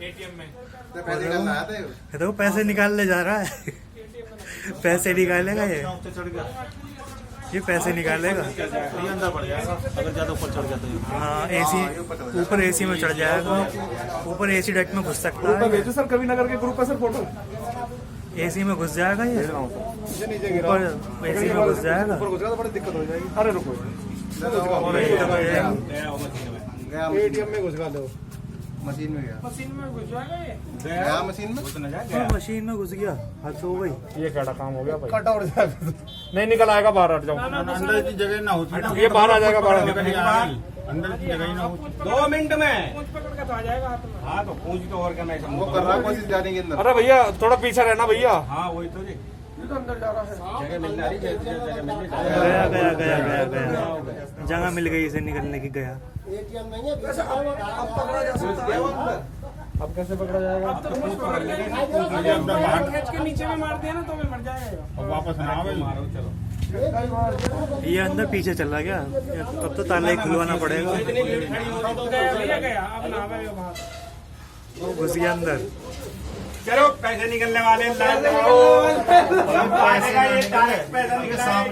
ATM में पैसे निकालना आता है। ये तो पैसे निकालने जा रहा है। पैसे निकालेगा ये पैसे निकालेगा। ये अंदर बढ़ जाएगा अगर ज्यादा ऊपर चढ़ जाता है। हाँ एसी ऊपर एसी में चढ़ जाएगा। ऊपर एसी डेक में घुस सकता है। भेजो सर कभी नगर के ग्रुप है सर फोटो। एसी में घुस जाएगा ये। नीचे गिरा ऊपर एसी में घुस जाएगा। ऊपर घुस गया तो बड़ी दिक्कत हो जाएगी। अरे रुको और ये तो ये गया एटीएम में घुस गया मशीन में गया। मशीन में घुस जाएगा ये। गया मशीन में। मशीन में घुस गया। हद हो गई। ये क्या काम हो गया भाई। कट आउट जाएगा नहीं निकल आएगा बाहर हट जाओ। अंदर की जगह ना होती। ये बाहर आ जाएगा बाहर। अंदर की जगह ही ना होती। 2 मिनट में पूंछ पकड़ के तो आ जाएगा हाथ में। हाँ तो पूंछ तो और क्या मैं वो कर रहा है कोशिश जाने के अंदर। अरे भैया थोड़ा पीछे रहना भैया। हाँ वही तो जी। ये तो अंदर जा रहा है। जगह मिल रही है जगह मिल रही गया गया गया गया गया। जगह मिल गई इसे निकलने की। गया। एटीएम नहीं है। अब पकड़ा जा सकता है। अब कैसे पकड़ा जाएगा। अब तो पूंछ पकड़ लेंगे अंदर बाहर खींच के नीचे में मार दिया ना तो मर जाएगा। अब वापस ना आवे मारो चलो। ये अंदर पीछे चला गया। तब तो ताला ही खुलवाना पड़ेगा। इतनी भीड़ खड़ी होती तो गया अब ना आवे बाहर। घुस गया अंदर। चलो पैसे निकलने वाले पैसे निकलने